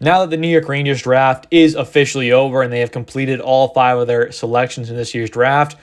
Now that the New York Rangers draft is officially over and they have completed all 5 of their selections in this year's draft,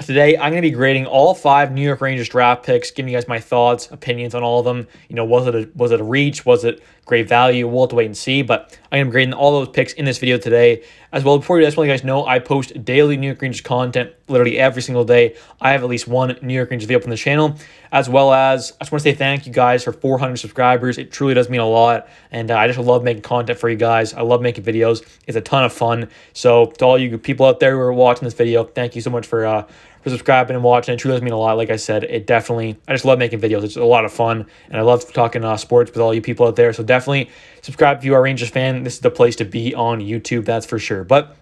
today I'm going to be grading all 5 New York Rangers draft picks, giving you guys my thoughts, opinions on all of them. Was it a reach? Was it great value? We'll have to wait and see, but I'm going to be grading all those picks in this video today. As well, before you guys, want you guys know, I post daily New York Rangers content literally every single day. I have at least one New York Rangers video up on the channel, as well as I just want to say thank you guys for 400 subscribers. It truly does mean a lot, and I just love making content for you guys. I love making videos. It's a ton of fun. So to all you people out there who are watching this video, thank you so much for subscribing and watching. It truly does mean a lot. Like I said, I just love making videos. It's a lot of fun, and I love talking sports with all you people out there. So definitely subscribe if you are a Rangers fan. This is the place to be on YouTube, that's for sure. But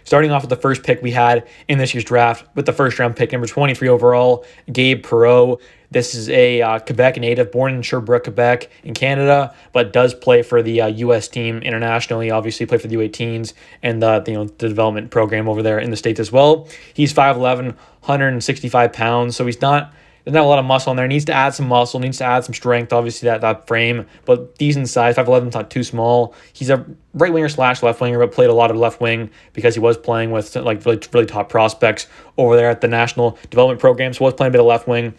starting off with the first pick we had in this year's draft with the first round pick, number 23 overall, Gabe Perreault. This is a Quebec native, born in Sherbrooke, Quebec, in Canada, but does play for the U.S. team internationally. Obviously, played for the U18s and the development program over there in the States as well. He's 5'11", 165 pounds, so there's not a lot of muscle on there. Needs to add some muscle, needs to add some strength, obviously, that frame, but decent size. 5'11", is not too small. He's a right winger / left winger, but played a lot of left wing because he was playing with really top prospects over there at the national development program. So was playing a bit of left wing,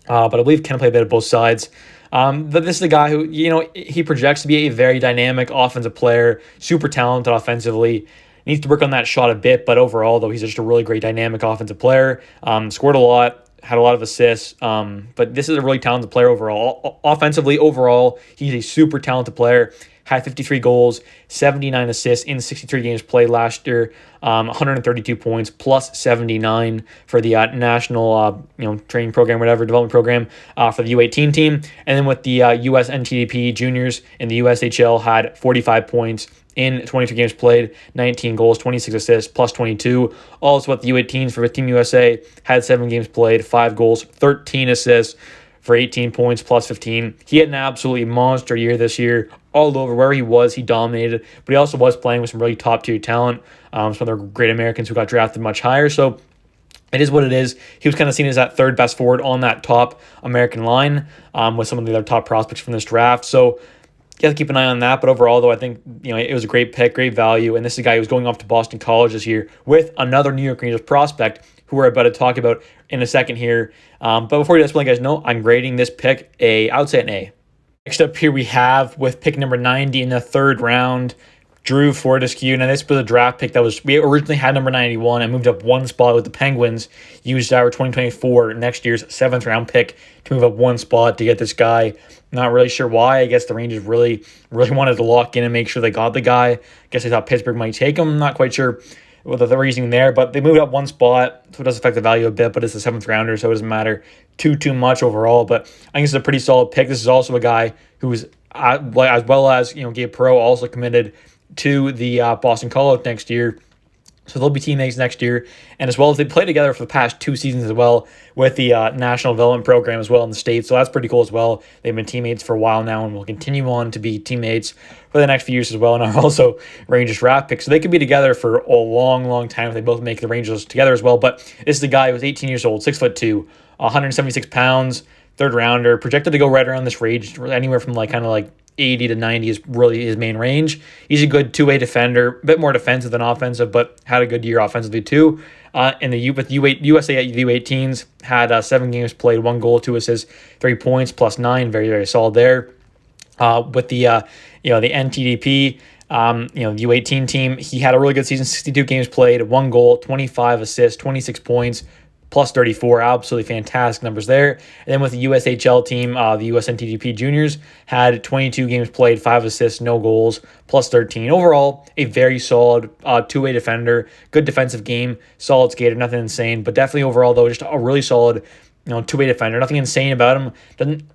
but I believe can play a bit of both sides. But this is a guy who, he projects to be a very dynamic offensive player, super talented offensively. Needs to work on that shot a bit, but overall, though, he's just a really great dynamic offensive player. Scored a lot, had a lot of assists, but this is a really talented player overall. Offensively, overall, he's a super talented player. Had 53 goals, 79 assists in 63 games played last year, 132 points, plus 79 for the national training program, development program for the U18 team. And then with the US NTDP juniors in the USHL, had 45 points in 23 games played, 19 goals, 26 assists, plus 22. Also with the U18s for Team USA, had 7 games played, 5 goals, 13 assists for 18 points, plus 15. He had an absolutely monster year this year. All over where he was, he dominated, but he also was playing with some really top-tier talent, some other great Americans who got drafted much higher. So it is what it is. He was kind of seen as that third best forward on that top American line with some of the other top prospects from this draft. So you have to keep an eye on that. But overall, though, I think it was a great pick, great value. And this is a guy who was going off to Boston College this year with another New York Rangers prospect who we're about to talk about in a second here. But before you guys know, I'm grading this pick I would say an A. Next up here we have with pick number 90 in the third round, Drew Fortescue. Now this was a draft pick we originally had number 91 and moved up one spot with the Penguins. Used our 2024 next year's 7th round pick to move up one spot to get this guy. Not really sure why. I guess the Rangers really wanted to lock in and make sure they got the guy. I guess they thought Pittsburgh might take him. Not quite sure what the reasoning there, but they moved up one spot, so it does affect the value a bit, but it's a 7th rounder, so it doesn't matter too much overall. But I think it's a pretty solid pick. This is also a guy who is, as well as Gabe Perreault, also committed to the Boston College next year. So they'll be teammates next year. And as well as they play together for the past 2 seasons as well with the National Development Program as well in the States. So that's pretty cool as well. They've been teammates for a while now and will continue on to be teammates for the next few years as well, and are also Rangers draft picks. So they could be together for a long time if they both make the Rangers together as well. But this is a guy who was 18 years old, 6'2", 176 pounds, 3rd rounder, projected to go right around this range, anywhere from kind of 80 to 90 is really his main range. He's a good two-way defender, a bit more defensive than offensive, but had a good year offensively too. With USA at U18s, had 7 games played, 1 goal, 2 assists, 3 points, plus 9, very solid there. With the the NTDP, the U18 team, he had a really good season, 62 games played, 1 goal, 25 assists, 26 points, plus 34, absolutely fantastic numbers there. And then with the USHL team, the US NTDP juniors, had 22 games played, 5 assists, no goals, plus 13. Overall, a very solid two-way defender, good defensive game, solid skater, nothing insane, but definitely overall, though, just a really solid two-way defender. Nothing insane about him.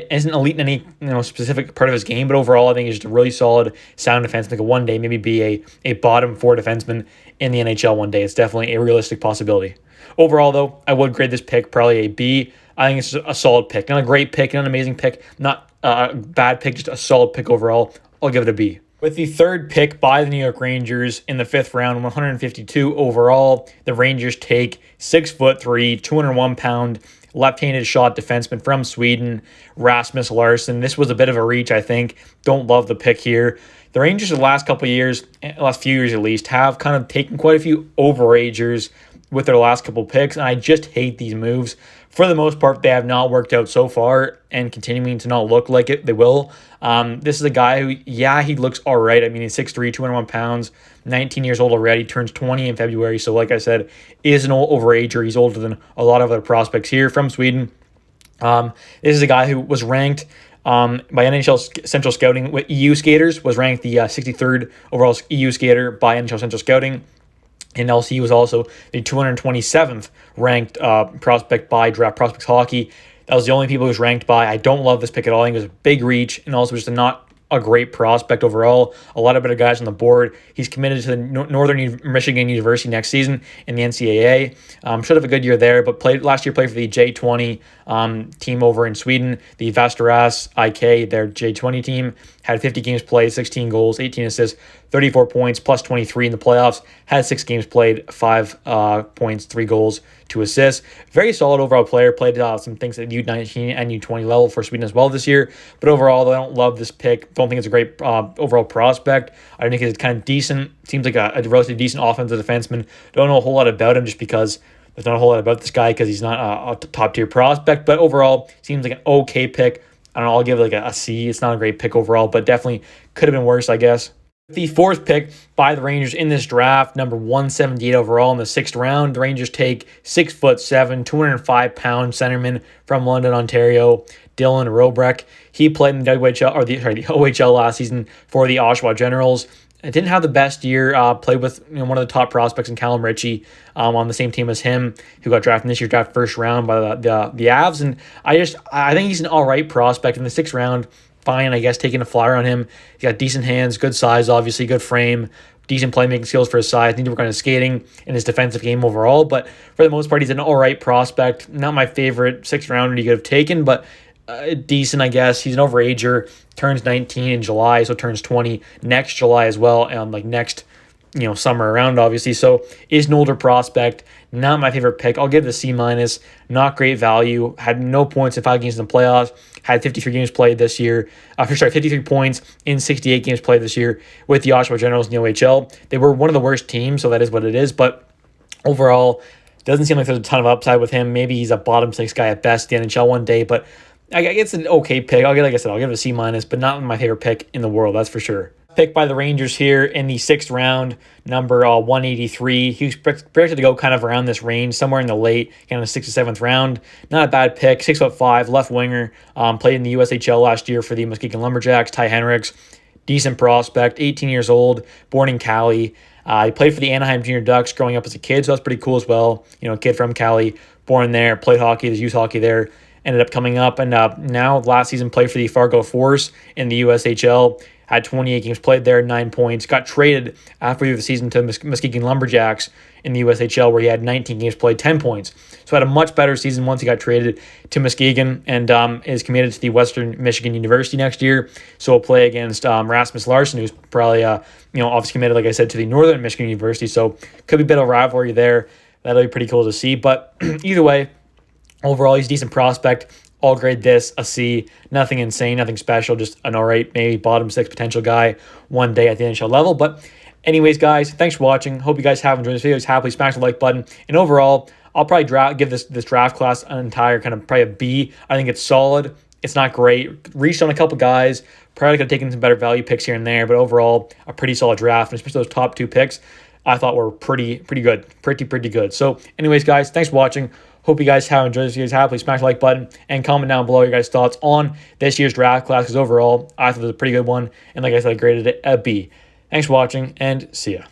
Isn't elite in any specific part of his game, but overall, I think he's just a really solid, sound defenseman. I think one day maybe be a bottom 4 defenseman in the NHL one day. It's definitely a realistic possibility. Overall, though, I would grade this pick probably a B. I think it's a solid pick. Not a great pick, not an amazing pick, not a bad pick, just a solid pick overall. I'll give it a B. With the 3rd pick by the New York Rangers in the 5th round, 152 overall, the Rangers take 6'3", 201-pound, left-handed shot defenseman from Sweden, Rasmus Larsson. This was a bit of a reach, I think. Don't love the pick here. The Rangers the last couple of years, last few years at least, have kind of taken quite a few overagers with their last couple picks, and I just hate these moves. For the most part, they have not worked out so far and continuing to not look like it. They will. This is a guy who, he looks all right. I mean, he's 6'3", 201 pounds, 19 years old already, turns 20 in February. So like I said, is an old overager. He's older than a lot of other prospects here from Sweden. This is a guy who was ranked by NHL Central Scouting with EU skaters, was ranked the 63rd overall EU skater by NHL Central Scouting. And LC was also the 227th ranked prospect by Draft Prospects Hockey. That was the only people he was ranked by. I don't love this pick at all. I think it was a big reach and also just not a great prospect overall. A lot of better guys on the board. He's committed to the Northern Michigan University next season in the NCAA. Should have a good year there, but last year played for the J20 team over in Sweden, the Västerås IK, their J20 team. Had 50 games played, 16 goals, 18 assists, 34 points, plus 23 in the playoffs. Had 6 games played, 5 points, 3 goals, 2 assists. Very solid overall player. Played some things at U19 and U20 level for Sweden as well this year. But overall, I don't love this pick. Don't think it's a great overall prospect. I think it's kind of decent. Seems like a relatively decent offensive defenseman. Don't know a whole lot about him just because there's not a whole lot about this guy because he's not a top-tier prospect. But overall, seems like an okay pick. I don't know, I'll give it like a C. It's not a great pick overall, but definitely could have been worse, I guess. The fourth pick by the Rangers in this draft, number 178 overall in the 6th round. The Rangers take 6'7", 205-pound centerman from London, Ontario, Dylan Roobroeck. He played in the OHL last season for the Oshawa Generals. It didn't have the best year. Played with one of the top prospects in Callum Ritchie on the same team as him, who got drafted in this year's draft first round by the Avs. And I think he's an all right prospect in the 6th round. Fine, I guess, taking a flyer on him. He's got decent hands, good size, obviously, good frame, decent playmaking skills for his size. Need to work on his skating and his defensive game overall. But for the most part, he's an all right prospect. Not my favorite 6th rounder he could have taken, but decent, I guess. He's an overager. Turns 19 in July, so turns 20 next July as well, next summer around, obviously. So is an older prospect. Not my favorite pick. I'll give it a C-. Not great value. Had no points in 5 games in the playoffs. Had 53 games played this year. 53 points in 68 games played this year with the Oshawa Generals in the OHL. They were one of the worst teams, so that is what it is. But overall, doesn't seem like there's a ton of upside with him. Maybe he's a bottom 6 guy at best in the NHL one day, but I guess it's an okay pick. I'll give it a C-, but not my favorite pick in the world, that's for sure. Pick by the Rangers here in the 6th round, number 183. He was projected to go kind of around this range, somewhere in the late, kind of 6th or 7th round. Not a bad pick, 6'5", left winger. Played in the USHL last year for the Muskegon Lumberjacks, Ty Henricks. Decent prospect, 18 years old, born in Cali. He played for the Anaheim Junior Ducks growing up as a kid, so that's pretty cool as well. A kid from Cali, born there, played hockey, there's youth hockey there. Ended up coming up, and now last season played for the Fargo Force in the USHL. Had 28 games played there, 9 points. Got traded after the season to Muskegon Lumberjacks in the USHL, where he had 19 games played, 10 points. So had a much better season once he got traded to Muskegon, and is committed to the Western Michigan University next year. So he'll play against Rasmus Larsson, who's probably obviously committed, like I said, to the Northern Michigan University. So could be a bit of rivalry there. That'll be pretty cool to see. But either way, overall, he's a decent prospect. I'll grade this a C. Nothing insane, nothing special, just an all right, maybe bottom 6 potential guy one day at the NHL level. But anyways, guys, thanks for watching. Hope you guys have enjoyed this video. Happily smash the like button. And overall, I'll probably give this draft class an entire kind of probably a B. I think it's solid. It's not great. Reached on a couple guys. Probably could have taken some better value picks here and there. But overall, a pretty solid draft. And especially those top 2 picks, I thought were pretty good. Pretty good. So anyways, guys, thanks for watching. Hope you guys have enjoyed this video. Happily smash the like button and comment down below your guys' thoughts on this year's draft class, because overall, I thought it was a pretty good one. And like I said, I graded it a B. Thanks for watching, and see ya.